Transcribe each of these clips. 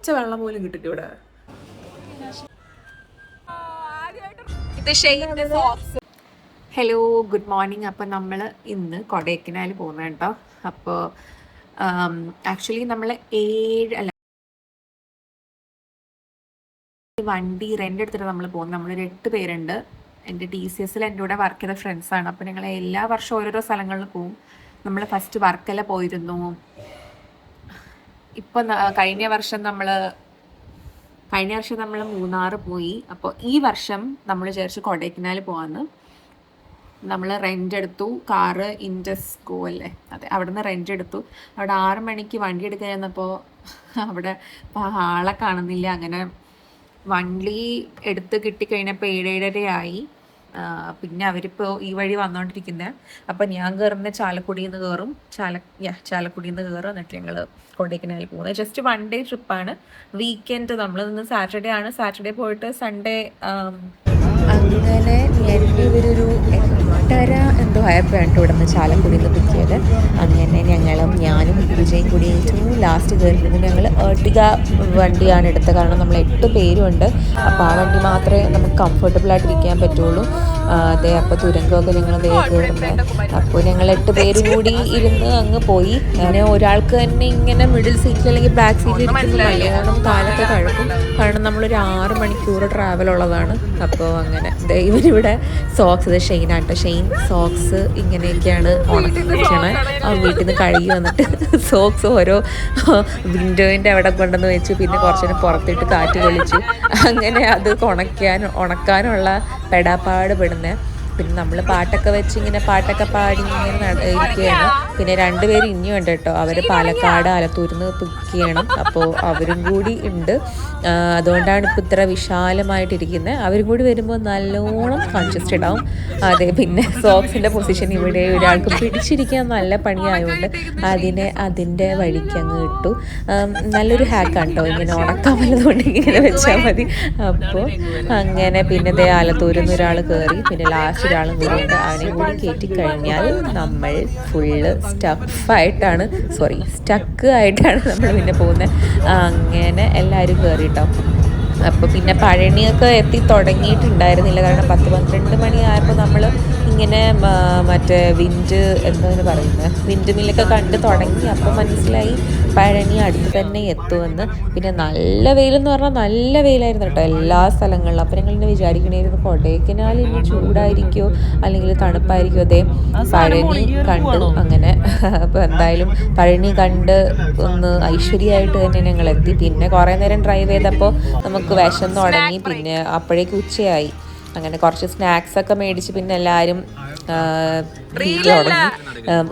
പച്ച വെള്ളം പോലും കിട്ടില്ല ഇവിടെ. Hello, good morning. അപ്പം നമ്മൾ ഇന്ന് കൊടൈക്കനാൽ പോകുന്നത് കേട്ടോ. അപ്പോൾ ആക്ച്വലി നമ്മൾ വണ്ടി റെൻ്റ് എടുത്തിട്ട് നമ്മൾ പോകുന്നത്. നമ്മളൊരു 8 പേരുണ്ട്. എൻ്റെ TCSൽ എൻ്റെ കൂടെ വർക്ക് ചെയ്ത ഫ്രണ്ട്സാണ്. അപ്പോൾ ഞങ്ങൾ എല്ലാ വർഷവും ഓരോരോ സ്ഥലങ്ങളിൽ പോകും. നമ്മൾ ഫസ്റ്റ് വർക്കല പോയിരുന്നു. ഇപ്പം കഴിഞ്ഞ വർഷം നമ്മൾ മൂന്നാർ പോയി. അപ്പോൾ ഈ വർഷം നമ്മൾ വിചാരിച്ച് കൊടൈക്കനാൽ പോകാമെന്ന്. നമ്മൾ റെൻ്റ് എടുത്തു. കാറ് ഇൻഡസ്കോ അല്ലേ, അതെ, അവിടെ നിന്ന് റെൻ്റ് എടുത്തു. അവിടെ 6 മണിക്ക് വണ്ടി എടുക്കാൻ ചെന്നപ്പോൾ അവിടെ ആളെ കാണുന്നില്ല. അങ്ങനെ വണ്ടി എടുത്ത് കിട്ടിക്കഴിഞ്ഞപ്പോൾ 7-7:30 ആയി. പിന്നെ അവരിപ്പോൾ ഈ വഴി വന്നുകൊണ്ടിരിക്കുന്നത്. അപ്പം ഞാൻ കയറുന്ന ചാലക്കുടിയിൽ നിന്ന് കയറും. ചാലക്കുടിയിൽ നിന്ന് കയറും. എന്നിട്ട് ഞങ്ങൾ കൊടൈക്കനാൽ പോകുന്നത്. ജസ്റ്റ് 1 ഡേ ട്രിപ്പാണ്. വീക്കെൻഡ് നമ്മൾ ഇന്ന് സാറ്റർഡേ ആണ്. സാറ്റർഡേ പോയിട്ട് സൺഡേ അങ്ങനെ ഇവരൊരു 8:30 എന്തോ ആയപ്പോഴാണ് ഇവിടെ നിന്ന് ചാലക്കുടിയിൽ നിന്ന് പിക്കിയത്. അങ്ങനെ ഞാനും വിജയും കൂടി ഏറ്റവും ലാസ്റ്റ് കയറിയിരുന്നു. ഞങ്ങൾ ഏർട്ടിക വണ്ടിയാണ് എടുത്തത്. കാരണം നമ്മൾ 8 പേരുണ്ട്. അപ്പോൾ ആ വണ്ടി മാത്രമേ നമുക്ക് കംഫർട്ടബിളായിട്ടിരിക്കാൻ പറ്റുള്ളൂ. അതെ, അപ്പോൾ തുരങ്കമൊക്കെ ഞങ്ങൾ കയറുന്നത്. അപ്പോൾ ഞങ്ങൾ 8 പേരും കൂടി ഇരുന്ന് അങ്ങ് പോയി. അങ്ങനെ ഒരാൾക്ക് തന്നെ ഇങ്ങനെ മിഡിൽ സീറ്റിൽ അല്ലെങ്കിൽ ബാക്ക് സീറ്റിൽ ഇരിക്കുന്നില്ല. കാരണം കാലൊക്കെ കഴക്കും. കാരണം നമ്മളൊരു 6 മണിക്കൂർ ട്രാവൽ ഉള്ളതാണ്. അപ്പോൾ അങ്ങനെ ഇവരിവിടെ സോക്സ്, ഷെയ്നാട്ടോ, ഷെയ്ൻ സോക്സ് ഇങ്ങനെയൊക്കെയാണ് ഉണക്കിക്കണേ. ആ വീട്ടിൽ നിന്ന് കഴുകി വന്നിട്ട് സോക്സ് ഓരോ വിൻഡോയിൻ്റെ അവിടെ കൊണ്ടുവന്ന് വെച്ചു. പിന്നെ കുറച്ചു പുറത്തിട്ട് കാറ്റ് കൊള്ളിച്ചു. അങ്ങനെ അത് ഉണക്കാനുള്ള പെടാപ്പാട് പെടുന്നത്. പിന്നെ നമ്മൾ പാട്ടൊക്കെ വെച്ച് ഇങ്ങനെ പാട്ടൊക്കെ പാടി ഇങ്ങനെ ഇരിക്കുകയാണ്. പിന്നെ 2 പേര് ഇനിയും ഉണ്ട് കേട്ടോ. അവർ പാലക്കാട് ആലത്തൂരിന്ന് പിക്ക് ചെയ്യണം. അപ്പോൾ അവരും കൂടി ഉണ്ട്. അതുകൊണ്ടാണ് ഇപ്പോൾ ഇത്ര വിശാലമായിട്ടിരിക്കുന്നത്. അവരും കൂടി വരുമ്പോൾ നല്ലോണം കൺജസ്റ്റഡ് ആവും. അതെ, പിന്നെ സോക്സിൻ്റെ പൊസിഷൻ ഇവിടെ ഒരാൾക്ക് പിടിച്ചിരിക്കാൻ നല്ല പണിയായതുകൊണ്ട് അതിൻ്റെ വഴിക്ക് അങ്ങ് ഇട്ടു. നല്ലൊരു ഹാക്കാണ് കേട്ടോ. ഇങ്ങനെ ഉണക്കാൻ വല്ലതുകൊണ്ട് ഇങ്ങനെ വെച്ചാൽ മതി. അപ്പോൾ അങ്ങനെ പിന്നെ ആലത്തൂരിൽ നിന്ന് ഒരാൾ കയറി. പിന്നെ ലാസ്റ്റ് ഒരാളും കൂടി ഉണ്ട്. അവനെ കൂടി കയറ്റി കഴിഞ്ഞാൽ നമ്മൾ ഫുള്ള് സ്റ്റക്ക് ആയിട്ടാണ് നമ്മൾ പിന്നെ പോകുന്നത്. അങ്ങനെ എല്ലാവരും കയറിയിട്ടോ. അപ്പോൾ പിന്നെ പഴനിയൊക്കെ എത്തി തുടങ്ങിയിട്ടുണ്ടായിരുന്നില്ല. കാരണം 10-12 മണി ആയപ്പോൾ നമ്മൾ ഇങ്ങനെ മറ്റേ എന്താണ് പറയുന്നത്, വിൻഡ് മില്ലൊക്കെ കണ്ട് തുടങ്ങി. അപ്പോൾ മനസ്സിലായി പഴനി അടുത്ത് തന്നെ എത്തുമെന്ന്. പിന്നെ നല്ല വെയിലെന്ന് പറഞ്ഞാൽ നല്ല വെയിലായിരുന്നു കേട്ടോ എല്ലാ സ്ഥലങ്ങളിലും. അപ്പോൾ ഞങ്ങളിങ്ങനെ വിചാരിക്കണമായിരുന്നു കൊടൈക്കനാൽ ഇനി ചൂടായിരിക്കുമോ അല്ലെങ്കിൽ തണുപ്പായിരിക്കുമോ. അതേ, പഴനി കണ്ടു. അങ്ങനെ അപ്പോൾ എന്തായാലും പഴനി കണ്ട് ഒന്ന് ഐശ്വര്യമായിട്ട് തന്നെ ഞങ്ങൾ എത്തി. പിന്നെ കുറേ നേരം ഡ്രൈവ് ചെയ്തപ്പോൾ നമുക്ക് വിശന്ന് തുടങ്ങി. പിന്നെ അപ്പോഴേക്ക് ഉച്ചയായി. അങ്ങനെ കുറച്ച് സ്നാക്സൊക്കെ മേടിച്ച് പിന്നെ എല്ലാവരും തുടങ്ങി.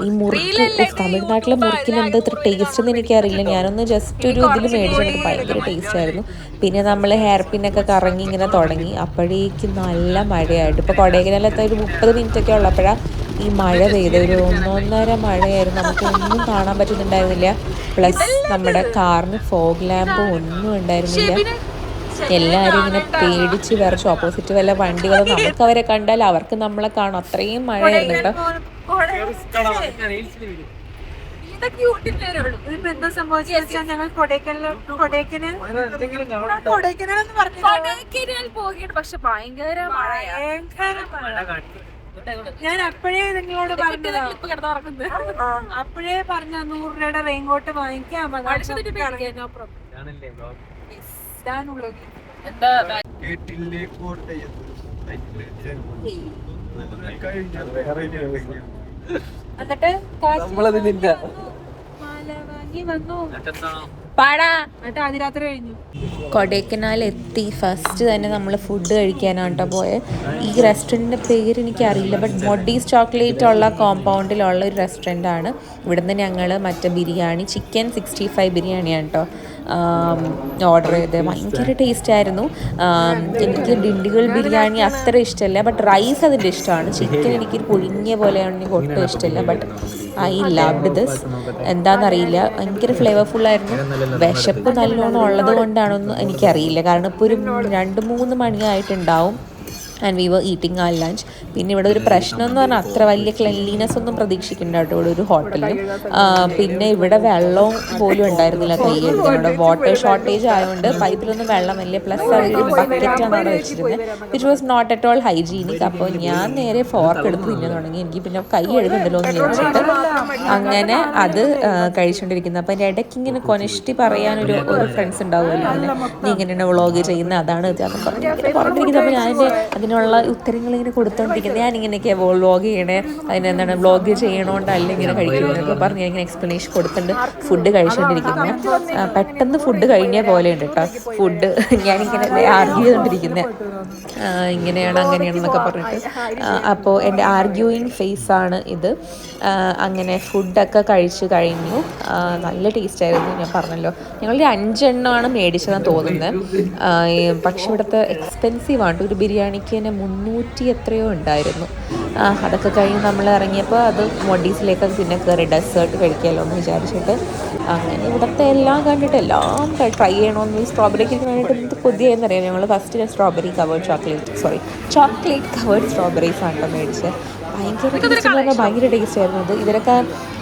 ഈ മുറുക്ക്, തമിഴ്നാട്ടിലെ മുറുക്കിന് എന്താ ഇത്ര ടേസ്റ്റ് എന്ന് എനിക്കറിയില്ല. ഞാനൊന്ന് ജസ്റ്റ് ഒരു ഇതിൽ മേടിച്ചിട്ട് ഭയങ്കര ടേസ്റ്റ് ആയിരുന്നു. പിന്നെ നമ്മൾ ഹെയർ പിന്നൊക്കെ കറങ്ങി ഇങ്ങനെ തുടങ്ങി. അപ്പോഴേക്കും നല്ല മഴയായിട്ട്. ഇപ്പോൾ കൊടൈക്കനാലത്തെ ഒരു 30 മിനിറ്റൊക്കെ ഉള്ളപ്പോഴാണ് ഈ മഴ പെയ്ത്. ഒരു 1-1.5 മഴയായിരുന്നു. നമുക്കൊന്നും കാണാൻ പറ്റുന്നുണ്ടായിരുന്നില്ല. പ്ലസ് നമ്മുടെ കാറിന് ഫോഗ് ലാമ്പ് ഒന്നും ഉണ്ടായിരുന്നില്ല. എല്ലാവരും ഇങ്ങനെ പേടിച്ച് വിറച്ച്. ഓപ്പോസിറ്റ് വല്ല വണ്ടികളും നമുക്ക് അവരെ കണ്ടാൽ അവർക്ക് നമ്മളെ കാണും. അത്രയും മഴയായിരുന്നു കേട്ടോ. പക്ഷെ ഭയങ്കര ഞാൻ അപ്പോഴേ നിങ്ങളോട് പറഞ്ഞതാ, അപ്പോഴേ പറഞ്ഞ 100 രൂപയുടെ റെയിൻകോട്ട് വാങ്ങിക്കാം. കൊടൈക്കനാൽ എത്തി. ഫസ്റ്റ് തന്നെ നമ്മൾ ഫുഡ് കഴിക്കാനാട്ടോ പോയത്. ഈ റെസ്റ്റോറൻറ്റിൻ്റെ പേര് എനിക്കറിയില്ല. ബട്ട് മൊഡീസ് ചോക്ലേറ്റ് ഉള്ള കോമ്പൗണ്ടിലുള്ള ഒരു റെസ്റ്റോറൻ്റാണ്. ഇവിടുന്ന് ഞങ്ങൾ മറ്റേ ബിരിയാണി, ചിക്കൻ 65 ബിരിയാണിയാണ് കേട്ടോ ഓർഡർ ചെയ്ത്. ഭയങ്കര ടേസ്റ്റായിരുന്നു. എനിക്ക് ഡിണ്ടിഗൽ ബിരിയാണി അത്ര ഇഷ്ടമല്ല. ബട്ട് റൈസ് അതിൻ്റെ ഇഷ്ടമാണ്. ചിക്കൻ എനിക്ക് പൊഴിഞ്ഞ പോലെയാണ്, എനിക്ക് ഒട്ടും ഇഷ്ടമല്ല. But I loved this. എന്താണെന്നറിയില്ല, ഭയങ്കര ഫ്ലേവർഫുള്ളായിരുന്നു. വിശപ്പ് നല്ലോണം ഉള്ളത് കൊണ്ടാണൊന്നും എനിക്കറിയില്ല. കാരണം ഇപ്പോൾ ഒരു 2-3 മണിയായിട്ടുണ്ടാവും. ആൻഡ് വി വർ ഈറ്റിംഗ് ആ ലഞ്ച്. പിന്നെ ഇവിടെ ഒരു പ്രശ്നം എന്ന് പറഞ്ഞാൽ അത്ര വലിയ ക്ലെൻലിനെസ് ഒന്നും പ്രതീക്ഷിക്കുന്നുണ്ട് കേട്ടോ ഇവിടെ ഒരു ഹോട്ടലിൽ. പിന്നെ ഇവിടെ വെള്ളവും പോലും ഉണ്ടായിരുന്നില്ല കൈ കഴുകാൻ. ഇവിടെ വാട്ടർ ഷോർട്ടേജ് ആയതുകൊണ്ട് പൈപ്പിലൊന്നും വെള്ളമില്ല. പ്ലസ് അവരൊരു ബക്കറ്റാണ് അവിടെ വെച്ചിരുന്നത്, which was not at all hygienic. അപ്പോൾ ഞാൻ നേരെ ഫോർക്ക് എടുത്ത് തിന്നാൻ തുടങ്ങി. എനിക്ക് പിന്നെ കൈ കഴുകുന്നുണ്ടല്ലോ എന്ന് വിചാരിച്ചിട്ട് അങ്ങനെ അത് കഴിച്ചുകൊണ്ടിരിക്കുന്നത്. അപ്പം എൻ്റെ ഇടയ്ക്ക് ഇങ്ങനെ കൊനിഷ്ടി പറയാനൊരു ഫ്രണ്ട്സ് ഉണ്ടാവുമല്ലോ, അങ്ങനെ നീ ഇങ്ങനെയാണ് വ്ളോഗ് ചെയ്യുന്നത്, അതാണ് ഇതാന്ന് പറഞ്ഞിരിക്കുന്നത്. അപ്പോൾ ഞാൻ അതിനുള്ള ഉത്തരങ്ങൾ ഇങ്ങനെ കൊടുത്തോണ്ടിരിക്കുന്നത്. ഞാൻ ഇങ്ങനെയൊക്കെ വ്ളോഗ് ചെയ്യണേ, അതിനെന്താണ് വ്ളോഗ് ചെയ്യണോണ്ടല്ല ഇങ്ങനെ കഴിക്കുന്നതൊക്കെ പറഞ്ഞ് ഇങ്ങനെ എക്സ്പ്ലനേഷൻ കൊടുത്തിട്ടുണ്ട് ഫുഡ് കഴിച്ചുകൊണ്ടിരിക്കുന്നത്. പെട്ടെന്ന് ഫുഡ് കഴിഞ്ഞ പോലെ ഉണ്ട് കേട്ടോ. ഫുഡ് ഞാനിങ്ങനെ ആർഗ്യൂ ചെയ്തുകൊണ്ടിരിക്കുന്നത് ഇങ്ങനെയാണ് അങ്ങനെയാണെന്നൊക്കെ പറഞ്ഞിട്ട്. അപ്പോൾ എൻ്റെ ആർഗ്യൂയിങ് ഫേസാണ് ഇത്. അങ്ങനെ ഫുഡൊക്കെ കഴിച്ച് കഴിഞ്ഞു. നല്ല ടേസ്റ്റ് ആയിരുന്നു. ഞാൻ പറഞ്ഞല്ലോ ഞങ്ങളൊരു 5 എണ്ണമാണ് മേടിച്ചതെന്ന് തോന്നുന്നത്. പക്ഷെ ഇവിടുത്തെ എക്സ്പെൻസീവ് ആണ്. ഒരു ബിരിയാണിക്ക് തന്നെ 300 എത്രയോ ഉണ്ടായിരുന്നു. അതൊക്കെ കഴിഞ്ഞ് നമ്മൾ ഇറങ്ങിയപ്പോൾ അത് മൊഡീസിലേക്ക് പിന്നെ കയറി ഡെസേർട്ട് കഴിക്കാമല്ലോ എന്ന് വിചാരിച്ചിട്ട് അങ്ങനെ ഇവിടുത്തെ എല്ലാം കണ്ടിട്ട് എല്ലാം ട്രൈ ചെയ്യണമെന്ന്. സ്ട്രോബെറി കേക്ക് കണ്ടിട്ട് എന്ത് കൊതിയായെന്നറിയാം. ഞങ്ങൾ ഫസ്റ്റ് ചോക്ലേറ്റ് കവേർഡ് സ്ട്രോബെറീസ് ആണ് മേടിച്ചത്. ഭയങ്കര ടേസ്റ്റ് ആയിരുന്നു അത്.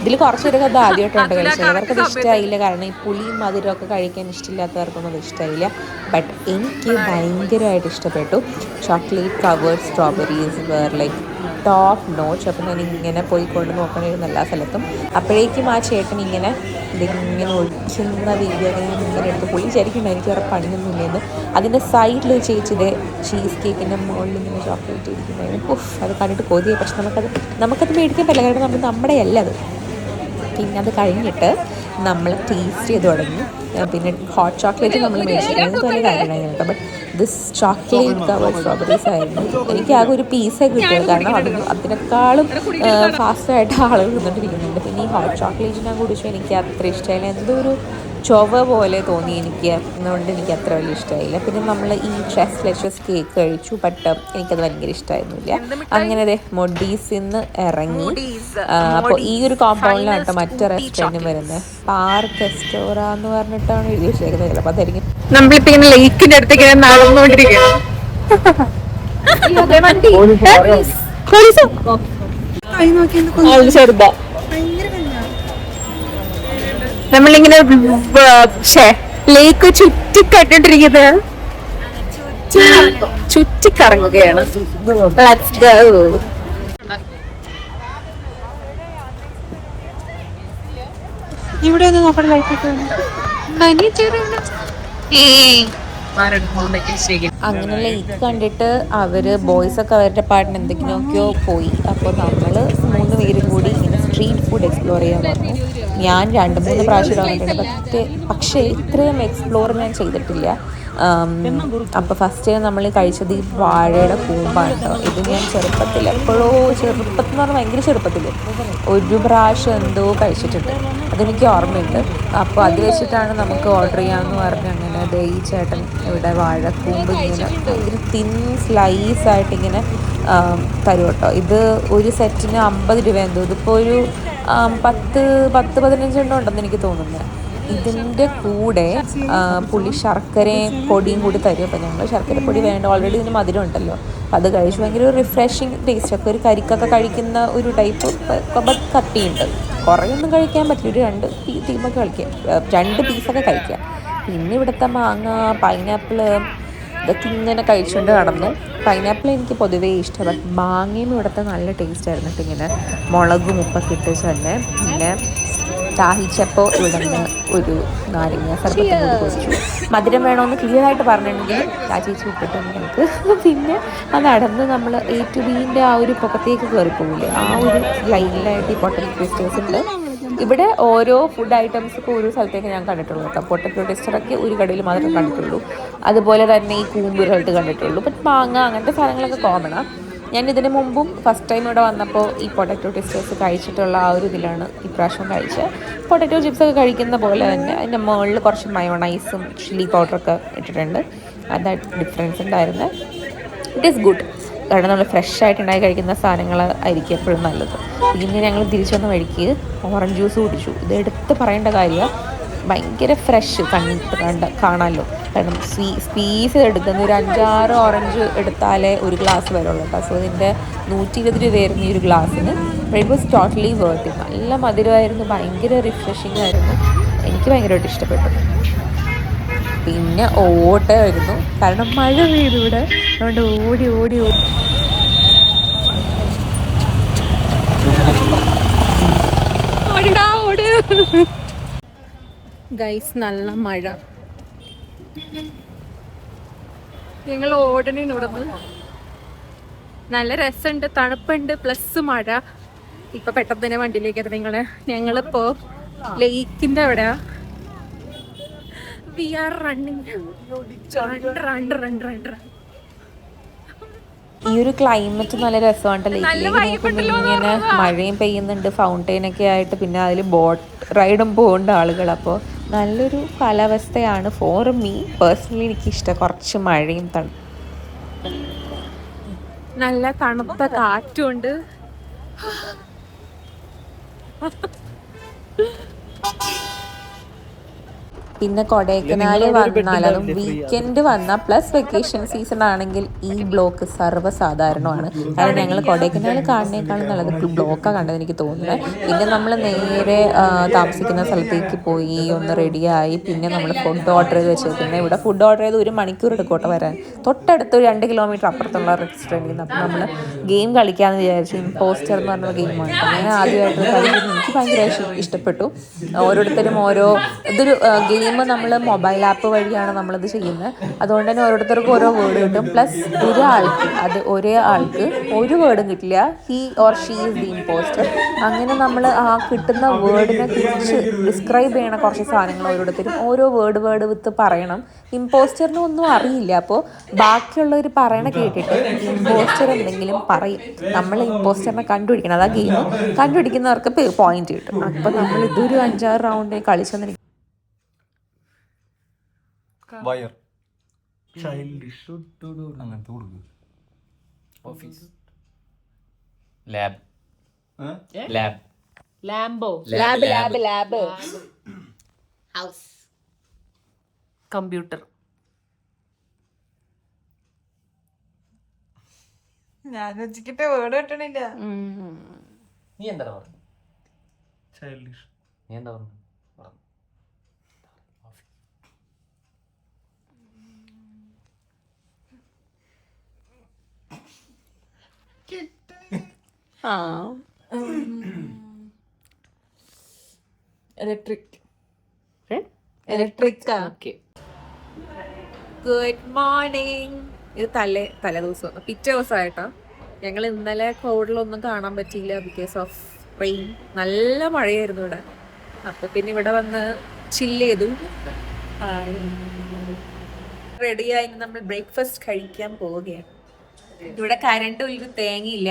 ഇതിൽ കുറച്ചൊക്കെ അത് ആദ്യമായിട്ടുണ്ട് കഴിച്ചത്. അവർക്കത് ഇഷ്ടമായില്ല, കാരണം ഈ പുളിയും മധുരമൊക്കെ കഴിക്കാൻ ഇഷ്ടമില്ലാത്തവർക്കൊന്നും അത് ഇഷ്ടമായില്ല. ബട്ട് എനിക്ക് ഭയങ്കരമായിട്ട് ഇഷ്ടപ്പെട്ടു. Chocolate covered strawberries were like top notch. അപ്പം ഞാൻ ഇങ്ങനെ പോയിക്കൊണ്ട് നോക്കണമായിരുന്നു എല്ലാ സ്ഥലത്തും. അപ്പോഴേക്കും ആ ചേട്ടൻ ഇതിങ്ങനെ ഒഴിക്കുന്ന വീഡിയോ ഇങ്ങനെ എടുത്ത് പുള്ളി വിചാരിക്കുന്നുണ്ട് എനിക്ക് വേറെ പണിയൊന്നുമില്ലെന്ന്. അതിൻ്റെ സൈഡിൽ ചേച്ചിയുടെ ചീസ് കേക്കിൻ്റെ മുകളിൽ ഇങ്ങനെ ചോക്ലേറ്റ് ഇരിക്കുന്നതായിരുന്നു. അത് കണ്ടിട്ട് കൊതിയായി. പക്ഷെ നമുക്കത് മേടിക്കാൻ പറ്റില്ല, കാരണം നമ്മുടെ അല്ല അത്. പിന്നെ അത് കഴിഞ്ഞിട്ട് നമ്മൾ ടേസ്റ്റ് ചെയ്ത് തുടങ്ങി. പിന്നെ ഹോട്ട് ചോക്ലേറ്റ് നമ്മൾ മേടിച്ചിട്ടുണ്ട്. വലിയ കാര്യമായിരുന്നു കേട്ടോ. But this chocolate covered strawberries ആയിരുന്നു. എനിക്ക് ആകെ ഒരു പീസേ കിട്ടിയത്, കാരണം അതിനേക്കാളും ഫാസ്റ്റായിട്ട് ആളുകൾ തിന്നിട്ടിരിക്കുന്നുണ്ട്. പിന്നെ ഈ ഹോട്ട് ചോക്ലേറ്റ് ഞാൻ കുടിച്ചു, എനിക്ക് അത്ര ഇഷ്ടമായില്ല. എന്തോ ഒരു ചൊവ്വ പോലെ തോന്നി എനിക്ക്, അതുകൊണ്ട് എനിക്ക് അത്ര വലിയ ഇഷ്ടമായില്ല. പിന്നെ നമ്മൾ ഈ ലെഷസ് കേക്ക് കഴിച്ചു, ബട്ട് എനിക്കത് ഭയങ്കര ഇഷ്ടമായിരുന്നില്ല. അങ്ങനെ മൊഡീസിൽ നിന്ന് ഇറങ്ങി. അപ്പോൾ ഈ ഒരു കോമ്പൗണ്ടിലാണ് കേട്ടോ മറ്റേ റെസ്റ്റോറൻറ്റും വരുന്നത്. പാർക്ക് റെസ്റ്റോറ എന്ന് പറഞ്ഞിട്ടാണ് എഴുതി വെച്ചേക്കുന്നത്. ചിലപ്പോൾ അതായിരിക്കും. നമ്മളിപ്പോ ഇങ്ങനെ ലേക്കിന്റെ അടുത്തേക്ക് നടന്നുകൊണ്ടിരിക്കുകയാണ്. ചെറുതാ നമ്മളിങ്ങനെ ലേക്ക് ചുറ്റിക്കട്ടിട്ടിരിക്കുന്നത്, ചുറ്റിക്കറങ്ങുകയാണ്. Let's go. ഇവിടെ ഒന്ന് നോക്കണം ലൈഫൊക്കെ. അങ്ങനെ ലേക്ക് കണ്ടിട്ട് ബോയ്സൊക്കെ അവരുടെ പാട്ടിന് എന്തെങ്കിലുമൊക്കെയോ പോയി. അപ്പോൾ നമ്മൾ 3 പേരും കൂടി ഇങ്ങനെ സ്ട്രീറ്റ് ഫുഡ് എക്സ്പ്ലോർ ചെയ്യാൻ പറഞ്ഞു. ഞാൻ 2-3 പ്രാവശ്യം വന്നിട്ടുണ്ട്, പക്ഷേ ഇത്രയും എക്സ്പ്ലോർ ഞാൻ ചെയ്തിട്ടില്ല. അപ്പോൾ ഫസ്റ്റ് നമ്മൾ കഴിച്ചത് ഈ വാഴയുടെ കൂമ്പാണ് കേട്ടോ. ഇത് ഞാൻ ചെറുപ്പത്തിൽ എന്ന് പറഞ്ഞാൽ ഭയങ്കര ചെറുപ്പത്തിൽ ഒരു പ്രാവശ്യം എന്തോ കഴിച്ചിട്ടുണ്ട്, അതെനിക്ക് ഓർമ്മയുണ്ട്. അപ്പോൾ അത് വെച്ചിട്ടാണ് നമുക്ക് ഓർഡർ ചെയ്യാമെന്ന് പറഞ്ഞ് അങ്ങനെ ഈ ചേട്ടൻ ഇവിടെ വാഴക്കൂമ്പ് ഇങ്ങനെ ഭയങ്കര തിൻ സ്ലൈസായിട്ട് ഇങ്ങനെ തരും കേട്ടോ. ഇത് ഒരു സെറ്റിന് 50 രൂപ എന്തോ. ഇതിപ്പോൾ ഒരു 10-15 എണ്ണം ഉണ്ടെന്ന് എനിക്ക് തോന്നുന്നത്. ഇതിൻ്റെ കൂടെ പുളി ശർക്കരയും പൊടിയും കൂടി തരും. അപ്പോൾ ഞങ്ങൾ ശർക്കരപ്പൊടി വേണ്ട, ഓൾറെഡി ഇതിന് മധുരം ഉണ്ടല്ലോ. അപ്പോൾ അത് കഴിച്ചു. ഭയങ്കര ഒരു റിഫ്രഷിങ് ടേസ്റ്റൊക്കെ, ഒരു കരിക്കൊക്കെ കഴിക്കുന്ന ഒരു ടൈപ്പ്. ബട്ട് കട്ടിയുണ്ട്, കുറേ ഒന്നും കഴിക്കാൻ പറ്റില്ല. ഒരു 2 ടീമൊക്കെ കഴിക്കാം, 2 പീസൊക്കെ കഴിക്കാം. പിന്നെ ഇവിടുത്തെ മാങ്ങ, പൈനാപ്പിള് ഇതൊക്കെ ഇങ്ങനെ കഴിച്ചുകൊണ്ട് നടന്നു. പൈനാപ്പിൾ എനിക്ക് പൊതുവേ ഇഷ്ടം, ബട്ട് മാങ്ങയും ഇവിടുത്തെ നല്ല ടേസ്റ്റ് ആയിരുന്നു. ഇങ്ങനെ മുളകും ഉപ്പൊക്കെ ഇട്ടിച്ച് തന്നെ. പിന്നെ ദാഹിച്ചപ്പോൾ ഇവിടെ നിന്ന് ഒരു നാരങ്ങ സർബത്ത് കൂടി കുടിച്ചു. മധുരം വേണമെന്ന് ക്ലിയറായിട്ട് പറഞ്ഞിട്ടുണ്ടെങ്കിൽ ചേച്ചി ഉപ്പിട്ടുണ്ട് നമുക്ക്. പിന്നെ അത് നടന്ന് നമ്മൾ A to Bൻ്റെ ആ ഒരു പുറത്തേക്ക് കയറിപ്പോകില്ലേ, ആ ഒരു ലൈനിലായിട്ട് ഈ പൊട്ടറ്റോ ട്വിസ്റ്റേഴ്സ് ഉണ്ട്. ഇവിടെ ഓരോ ഫുഡ് ഐറ്റംസ് ഇപ്പോൾ ഒരു സ്ഥലത്തേക്ക് ഞാൻ കണ്ടിട്ടുള്ളൂ കേട്ടോ. പൊട്ടറ്റോ ട്വിസ്റ്ററൊക്കെ ഒരു കടയിൽ മാത്രമേ കണ്ടിട്ടുള്ളൂ. അതുപോലെ തന്നെ ഈ കൂമ്പുരട്ട് കണ്ടിട്ടുള്ളൂ. ബട്ട് മാങ്ങ അങ്ങനത്തെ സാധനങ്ങളൊക്കെ കോമണാണ്. ഞാൻ ഇതിന് മുമ്പും ഫസ്റ്റ് ടൈം ഇവിടെ വന്നപ്പോൾ ഈ പൊട്ടറ്റോ ട്വിസ്റ്റേഴ്സ് കഴിച്ചിട്ടുള്ള ആ ഒരു ഇതിലാണ് ഇപ്രാവശ്യം കഴിച്ചത്. പൊട്ടറ്റോ ചിപ്സൊക്കെ കഴിക്കുന്ന പോലെ തന്നെ അതിൻ്റെ മുകളിൽ കുറച്ച് മയോണൈസും ചില്ലി പൗഡറൊക്കെ ഇട്ടിട്ടുണ്ട്. അതായിട്ട് ഡിഫറൻസ് ഉണ്ടായിരുന്നത്. ഇറ്റ് ഈസ് ഗുഡ്, കാരണം നമ്മൾ ഫ്രഷ് ആയിട്ട് ഉണ്ടായി കഴിക്കുന്ന സാധനങ്ങൾ ആയിരിക്കും എപ്പോഴും നല്ലത്. പിന്നെ ഞങ്ങൾ തിരിച്ചു വന്ന വഴിക്ക് ഓറഞ്ച് ജ്യൂസ് കുടിച്ചു. ഇത് എടുത്ത് പറയേണ്ട കാര്യമാണ്, ഭയങ്കര ഫ്രഷ് കാണാമല്ലോ. കാരണം സ്പീസ് എടുക്കുന്ന ഒരു 5-6 ഓറഞ്ച് എടുത്താലേ ഒരു ഗ്ലാസ് വരുള്ളൂ കേട്ടോ. സോ ഇതിൻ്റെ 120 രൂപയായിരുന്നു ഈ ഒരു ഗ്ലാസ്സിന്. It was totally worth it. നല്ല മധുരമായിരുന്നു, ഭയങ്കര റിഫ്രഷിംഗ് ആയിരുന്നു, എനിക്ക് ഭയങ്കരമായിട്ട് ഇഷ്ടപ്പെട്ടു. പിന്നെ ഓട്ടമായിരുന്നു, കാരണം മഴ പെയ്തു ഇവിടെ, അതുകൊണ്ട് ഓടി ഓടി ഓടി. ഗൈസ് നല്ല മഴ, ഞങ്ങൾ ഓടണേ ഇവിടുന്ന്. നല്ല രസമുണ്ട്, തണുപ്പുണ്ട്, പ്ലസ് മഴ. ഇപ്പൊ പെട്ടെന്ന് തന്നെ വണ്ടിയിലേക്ക് ഞങ്ങളിപ്പോ ലേക്കിന്റെ അവിടെയാ. We are running. Run. ഈ ഒരു ക്ലൈമറ്റ് നല്ല രസമാണ്. ഇങ്ങനെ മഴയും പെയ്യുന്നുണ്ട്, ഫൗണ്ടെയിനൊക്കെ ആയിട്ട്, പിന്നെ അതിൽ ബോട്ട് റൈഡും പോകുന്നുണ്ട് ആളുകൾ. അപ്പോൾ നല്ലൊരു കാലാവസ്ഥയാണ് ഫോർ മീ പേഴ്സണലി. എനിക്കിഷ്ടം കുറച്ച് മഴയും നല്ല തണുത്ത കാറ്റുണ്ട്. പിന്നെ കൊടൈക്കനാൽ വന്നാൽ, അതും വീക്കെൻഡ് വന്നാൽ പ്ലസ് വെക്കേഷൻ സീസൺ ആണെങ്കിൽ ഈ ബ്ലോക്ക് സർവ്വസാധാരണമാണ്. കാരണം ഞങ്ങൾ കൊടൈക്കനാൽ കാണുന്നേക്കാളും നല്ലത് ബ്ലോക്കാണ് കണ്ടത് എനിക്ക് തോന്നുന്നത്. പിന്നെ നമ്മൾ നേരെ താമസിക്കുന്ന സ്ഥലത്തേക്ക് പോയി ഒന്ന് റെഡിയായി, പിന്നെ നമ്മൾ ഫുഡ് ഓർഡർ ചെയ്ത് വെച്ചേക്കുന്നത്. ഇവിടെ ഫുഡ് ഓർഡർ ചെയ്ത് 1 മണിക്കൂർ എടുക്കോട്ടെ വരാൻ. തൊട്ടടുത്ത് 2 കിലോമീറ്റർ അപ്പുറത്തുള്ള റെസ്റ്റോറൻറ്റിൽ നിന്ന്. അപ്പോൾ നമ്മൾ ഗെയിം കളിക്കാമെന്ന് വിചാരിച്ചു. ഇമ്പോസ്റ്റർ എന്ന് പറഞ്ഞ ഗെയിമാണ്. ഞാൻ ആദ്യമായിട്ട് കളിക്കുന്നത്, എനിക്ക് ഭയങ്കര ഇഷ്ടപ്പെട്ടു. ഓരോരുത്തരും ഇതൊരു ഗെയിം നമ്മൾ മൊബൈൽ ആപ്പ് വഴിയാണ് നമ്മളിത് ചെയ്യുന്നത്. അതുകൊണ്ട് തന്നെ ഓരോരുത്തർക്കും ഓരോ വേർഡ് കിട്ടും. പ്ലസ് ഒരേ ആൾക്ക് ഒരു വേർഡും കിട്ടില്ല. He or she is the impostor. അങ്ങനെ നമ്മൾ ആ കിട്ടുന്ന വേർഡിനെ കുറിച്ച് ഡിസ്ക്രൈബ് ചെയ്യണ കുറച്ച് സാധനങ്ങൾ ഓരോരുത്തരും ഓരോ വേർഡ് വിത്ത് പറയണം. ഇമ്പോസ്റ്ററിന് ഒന്നും അറിയില്ല, അപ്പോൾ ബാക്കിയുള്ളവർ പറയണ കേട്ടിട്ട് ഇമ്പോസ്റ്റർ എന്തെങ്കിലും പറയും. നമ്മൾ ഇമ്പോസ്റ്ററിനെ കണ്ടുപിടിക്കണം. അതാ ഗെയിം. കണ്ടുപിടിക്കുന്നവർക്ക് പോയിന്റ് കിട്ടും. അപ്പോൾ നമ്മൾ ഇതൊരു 5-6 റൗണ്ട് കളിച്ചെന്നിരിക്കും. വയർ ചൈൽഡിഷ് അങ്ങനത്തെ കൊടുക്കും. Office, lab, house, computer. ഞാൻ വെച്ചിട്ട് വേർഡ് കിട്ടണില്ല. നീ എന്താ പറഞ്ഞു? ചൈൽഡിഷ്. നീ എന്താ പറഞ്ഞു? ഇലക്ട്രിക്. Okay, good morning. ഇത് തലേദിവസം, പിറ്റേ ദിവസമായിട്ടോ. ഞങ്ങൾ ഇന്നലെ ക്രൗഡിലൊന്നും കാണാൻ പറ്റിയില്ല ബിക്കോസ് ഓഫ് റെയിൻ. നല്ല മഴയായിരുന്നു ഇവിടെ. അപ്പൊ പിന്നെ ഇവിടെ വന്ന് ചില്ല് ചെയ്തു. റെഡിയായി നമ്മൾ ബ്രേക്ക്ഫാസ്റ്റ് കഴിക്കാൻ പോവുകയാണ്. ഇവിടെ കരണ്ട് ഒരു തേങ്ങയില്ല.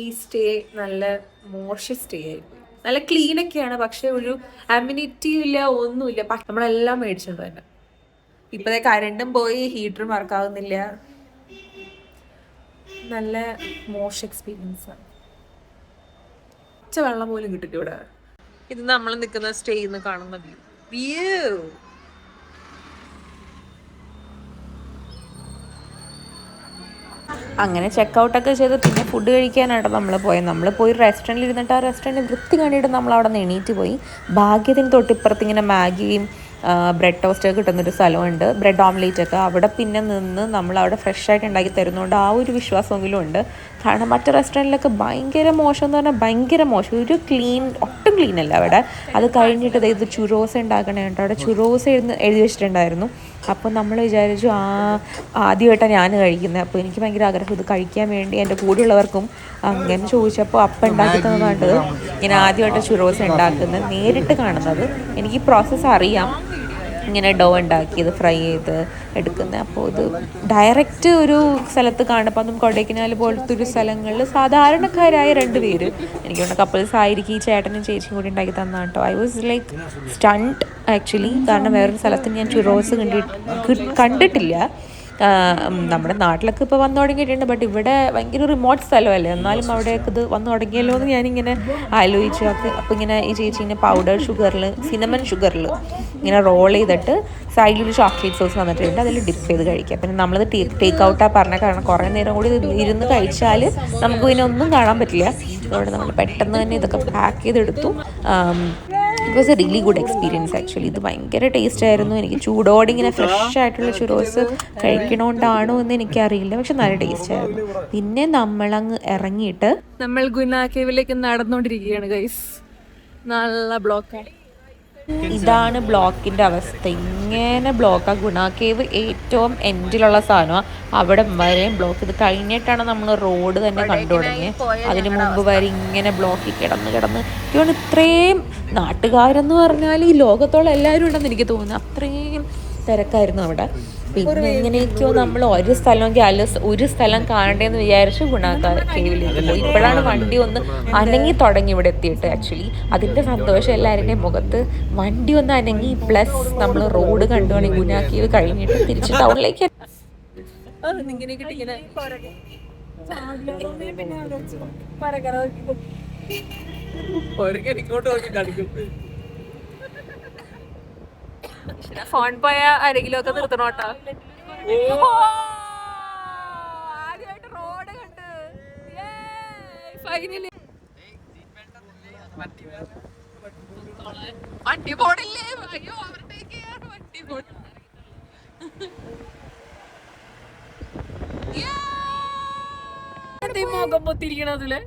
ഈ സ്റ്റേ നല്ല മോശം സ്റ്റേ ആയിരുന്നു. നല്ല ക്ലീനൊക്കെയാണ്, പക്ഷെ ഒരു അമ്യൂണിറ്റി ഇല്ല, ഒന്നുമില്ല. നമ്മളെല്ലാം മേടിച്ചിട്ടുണ്ട് തന്നെ. ഇപ്പോഴത്തെ കരണ്ടും പോയി, ഹീറ്ററും വർക്കാവുന്നില്ല. നല്ല മോശം എക്സ്പീരിയൻസ് ആണ്. വെള്ളം പോലും കിട്ടില്ല ഇവിടെ. ഇത് നമ്മൾ നിൽക്കുന്ന സ്റ്റേന്ന് കാണുന്ന വ്യൂ. അങ്ങനെ ചെക്കൗട്ടൊക്കെ ചെയ്ത് പിന്നെ ഫുഡ് കഴിക്കാനായിട്ട് നമ്മൾ പോയി റെസ്റ്റോറൻറ്റിൽ ഇരുന്നിട്ട് ആ റെസ്റ്റോറൻറ്റ് വൃത്തി കണ്ടിട്ട് നമ്മൾ അവിടെ നിന്ന് എണീറ്റ് പോയി. ഭാഗ്യത്തിന് തൊട്ടിപ്പുറത്ത് ഇങ്ങനെ മാഗിയും ബ്രെഡ് ടോസ്റ്റൊക്കെ കിട്ടുന്നൊരു സ്ഥലമുണ്ട്, ബ്രെഡ് ഓംലേറ്റ് ഒക്കെ. അവിടെ പിന്നെ നിന്ന് നമ്മളവിടെ ഫ്രഷായിട്ട് ഉണ്ടാക്കി തരുന്നതുകൊണ്ട് ആ ഒരു വിശ്വാസമെങ്കിലും ഉണ്ട്. കാരണം മറ്റു റെസ്റ്റോറൻറ്റിലൊക്കെ ഭയങ്കര മോശം എന്ന് പറഞ്ഞാൽ ഭയങ്കര മോശം, ഒട്ടും ക്ലീൻ അല്ല അവിടെ. അത് കഴിഞ്ഞിട്ട് ഇത് ചുരോസ് ഉണ്ടാക്കണേ കേട്ടോ. അവിടെ ചുരോസ് എഴുതി വെച്ചിട്ടുണ്ടായിരുന്നു. അപ്പോൾ നമ്മൾ വിചാരിച്ചു ആദ്യമായിട്ടാണ് ഞാൻ കഴിക്കുന്നത്. അപ്പോൾ എനിക്ക് ഭയങ്കര ആഗ്രഹം ഇത് കഴിക്കാൻ വേണ്ടി. എൻ്റെ കൂടെയുള്ളവർക്കും അങ്ങനെ ചോദിച്ചപ്പോൾ അപ്പം ഉണ്ടാക്കി തന്നതാണ്ട് ഞാൻ ആദ്യമായിട്ട് ചുരോസ് ഉണ്ടാക്കുന്നത്, നേരിട്ട് കാണുന്നത്. എനിക്ക് ഈ പ്രോസസ്സ് അറിയാം, ഇങ്ങനെ ഡോ ഉണ്ടാക്കിയത് ഫ്രൈ ചെയ്ത് എടുക്കുന്നത്. അപ്പോൾ ഇത് ഡയറക്റ്റ് ഒരു സ്ഥലത്ത് കാണുമ്പോൾ അതും കൊടൈക്കനാൽ പോലത്തെ ഒരു സ്ഥലങ്ങളിൽ സാധാരണക്കാരായ 2 പേര്, എനിക്കുണ്ട് കപ്പിൾസ് ആയിരിക്കും, ഈ ചേട്ടനും ചേച്ചിയും കൂടി ഉണ്ടാക്കി തന്നാണ് കേട്ടോ. I was like stunt actually. കാരണം വേറൊരു സ്ഥലത്ത് ഞാൻ ചുറോസ് കണ്ടിട്ടില്ല. നമ്മുടെ നാട്ടിലൊക്കെ ഇപ്പോൾ വന്നു തുടങ്ങിയിട്ടുണ്ട്. ബട്ട് ഇവിടെ ഭയങ്കര റിമോട്ട് സ്ഥലമല്ലേ, എന്നാലും അവിടെയൊക്കെ ഇത് വന്നു തുടങ്ങിയല്ലോ എന്ന് ഞാനിങ്ങനെ ആലോചിച്ചു. അപ്പോൾ ഇങ്ങനെ ഈ ചേച്ചി ഇങ്ങനെ പൗഡർ ഷുഗറിൽ, സിനമൺ ഷുഗറിൽ ഇങ്ങനെ റോൾ ചെയ്തിട്ട് സൈഡിലൊരു ചോക്ലേറ്റ് സോസ് വന്നിട്ടുണ്ട്, അതിൽ ഡിപ്പ് ചെയ്ത് കഴിക്കാം. പിന്നെ നമ്മളത് ടേക്ക് ഔട്ടാണ് പറഞ്ഞ കാരണം കുറേ നേരം കൂടി ഇരുന്ന് കഴിച്ചാൽ നമുക്ക് പിന്നെ ഒന്നും കാണാൻ പറ്റില്ല. അതുകൊണ്ട് നമ്മൾ പെട്ടെന്ന് തന്നെ ഇതൊക്കെ പാക്ക് ചെയ്തെടുത്തു. It was A really good experience actually. ഇത് ഭയങ്കര ടേസ്റ്റ് ആയിരുന്നു. എനിക്ക് ചൂടോടെ ഇങ്ങനെ ഫ്രഷ് ആയിട്ടുള്ള ചുരോസ് കഴിക്കണോണ്ടാണോ എന്ന് എനിക്കറിയില്ല, പക്ഷെ നല്ല ടേസ്റ്റ് ആയിരുന്നു. പിന്നെ നമ്മളങ്ങ് ഇറങ്ങിയിട്ട് നമ്മൾ ഗുനാ കേവിലേക്ക് നടന്നുകൊണ്ടിരിക്കുകയാണ് ഗൈസ്. നല്ല ബ്ലോക്കാണ്. ഇതാണ് ബ്ലോക്കിൻ്റെ അവസ്ഥ. ഇങ്ങനെ ബ്ലോക്കാണ്. ഗുണ കേവ് ഏറ്റവും എൻഡിലുള്ള സാധനമാണ്, അവിടെ വരെയും ബ്ലോക്ക്. ഇത് കഴിഞ്ഞിട്ടാണ് നമ്മൾ റോഡ് തന്നെ കണ്ടു തുടങ്ങിയത്. അതിന് മുമ്പ് വരെ ഇങ്ങനെ ബ്ലോക്കിൽ കിടന്ന് ഇത്രയും നാട്ടുകാരെന്ന് പറഞ്ഞാൽ ഈ ലോകത്തോളം എല്ലാവരും ഉണ്ടെന്ന് എനിക്ക് തോന്നുന്നു. അത്രയും തിരക്കായിരുന്നു അവിടെ. പിന്നെ എങ്ങനെയൊക്കെയോ നമ്മൾ ഒരു സ്ഥലം കാണണ്ടേന്ന് വിചാരിച്ച് ഗുണാ കേവിലേക്ക് പോയി. ഇപ്പോഴാണ് വണ്ടി ഒന്ന് അനങ്ങി തുടങ്ങി ഇവിടെ എത്തിയിട്ട്. ആക്ച്വലി അതിൻ്റെ സന്തോഷം എല്ലാവരുടെയും മുഖത്ത്. വണ്ടി ഒന്ന് അനങ്ങി, പ്ലസ് നമ്മൾ റോഡ് കണ്ടുകൊണ്ട് ഗുണാ കേവ് കഴിഞ്ഞിട്ട് തിരിച്ച് ടൗണിലേക്ക്. ഫോൺ പോയ ആരെങ്കിലും ഒക്കെ നിർത്തണോട്ടോ. ആദ്യമായിട്ട് റോഡ് കണ്ട് ഫൈനലി. വണ്ടി പോണില്ലേ? അയ്യോ, അവരുടെയൊക്കെയാണ് വണ്ടി പോണ. മുഖം പൊത്തിരിക്കണതില്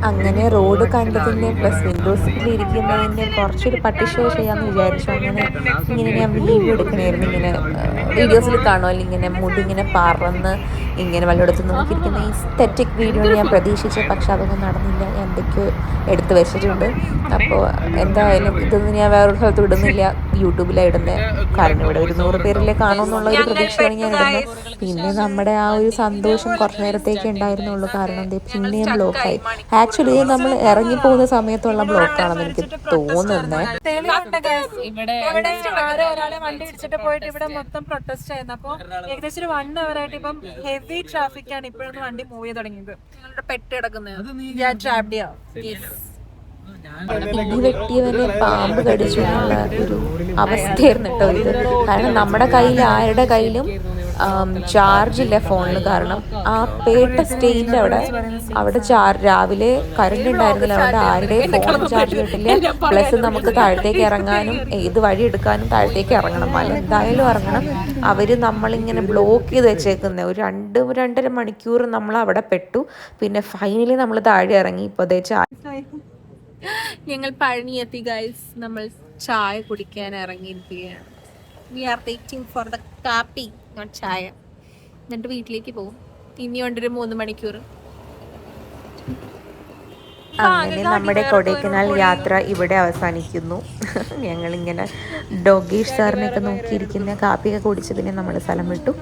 അങ്ങനെ റോഡ് കണ്ടതിൻ്റെ പ്ലസ് വിൻഡോ സീറ്റിൽ ഇരിക്കുന്നതിൻ്റെ കുറച്ചൊരു പട്ടി ഷോ ചെയ്യാമെന്ന് വിചാരിച്ചു. ഇങ്ങനെ ഞാൻ വീഡിയോ എടുക്കണമായിരുന്നു. ഇങ്ങനെ വീഡിയോസിൽ കാണുമല്ലോ, ഇങ്ങനെ മുടി ഇങ്ങനെ പറന്ന് ഇങ്ങനെ വല്ലയിടത്ത് നോക്കിയിരിക്കുന്ന ഈ സ്തെറ്റിക് വീഡിയോ ഞാൻ പ്രതീക്ഷിച്ചു. പക്ഷെ അതൊന്നും നടന്നില്ല. ഞാൻ എന്തൊക്കെയോ എടുത്ത് വെച്ചിട്ടുണ്ട്. അപ്പോൾ എന്തായാലും ഇതൊന്നും ഞാൻ വേറൊരു സ്ഥലത്ത് ഇടുന്നില്ല, യൂട്യൂബിലാണ് ഇടുന്നത്. കാരണം ഇവിടെ ഒരു 100 പേരിലെ കാണുമെന്നുള്ള ഒരു പ്രതീക്ഷയാണ് ഞാൻ ഇടുന്നത്. പിന്നെ നമ്മുടെ ആ ഒരു സന്തോഷം കുറച്ച് നേരത്തേക്ക് ഉണ്ടായിരുന്നുള്ളൂ. കാരണം പിന്നെയും ബ്ലോക്കായി. ആക്ച്വലി നമ്മൾ ഇറങ്ങിപ്പോകുന്ന സമയത്തുള്ള ബ്ലോക്കാണെന്ന് എനിക്ക് തോന്നുന്നത്. ഒരാളെ വണ്ടി ഇടിച്ചിട്ട് പോയിട്ട് ഇവിടെ മൊത്തം പ്രൊട്ടസ്റ്റ് ആയിരുന്നു. അപ്പൊ ഏകദേശം ഒരു 1 hour ആയിട്ട് ഇപ്പം ഹെവി ട്രാഫിക് ആണ്. ഇപ്പോഴൊന്ന് വണ്ടി മൂവ് ചെയ്ത് തുടങ്ങിയത്. പെട്ട് കിടക്കുന്നത് ഇടി വെട്ടിയവനെ പാമ്പ് കടിച്ചു എന്നുള്ള ഒരു അവസ്ഥയായിരുന്നു കേട്ടോ ഇത്. കാരണം നമ്മുടെ കയ്യിൽ ആരുടെ കയ്യിലും ചാർജ് ഇല്ല ഫോണിൽ. കാരണം ആ പേട്ട സ്റ്റേജിൻ്റെ അവിടെ രാവിലെ കറണ്ട് ഉണ്ടായിരുന്നില്ല. അവിടെ ആരുടെയും ഫോൺ ചാർജ് കിട്ടില്ല. പ്ലസ് നമുക്ക് താഴത്തേക്ക് ഇറങ്ങാനും ഏത് വഴി എടുക്കാനും താഴത്തേക്ക് ഇറങ്ങണം. അല്ല എന്തായാലും ഇറങ്ങണം. അവർ നമ്മളിങ്ങനെ ബ്ലോക്ക് ചെയ്ത് വെച്ചേക്കുന്നത്. ഒരു 2-2.5 മണിക്കൂർ നമ്മൾ അവിടെ പെട്ടു. പിന്നെ ഫൈനലി നമ്മൾ താഴെ ഇറങ്ങി. ഇപ്പോൾ ഞങ്ങൾ പഴനി എത്തി ഗൈസ്. നമ്മൾ ചായ കുടിക്കാൻ ഇറങ്ങിയിരിക്കുകയാണ്. We are waiting for the kaapi, not chaya. എന്നിട്ട് വീട്ടിലേക്ക് പോകും. ഇനിയുണ്ടൊരു 3 മണിക്കൂർ. അങ്ങനെ നമ്മുടെ കൊടൈക്കനാൽ യാത്ര ഇവിടെ അവസാനിക്കുന്നു. ഞങ്ങളിങ്ങനെ ഡോഗേഷ് സാറിനെയൊക്കെ നോക്കിയിരിക്കുന്ന കാപ്പിയൊക്കെ കുടിച്ച് പിന്നെ നമ്മൾ സ്ഥലം വിട്ടു.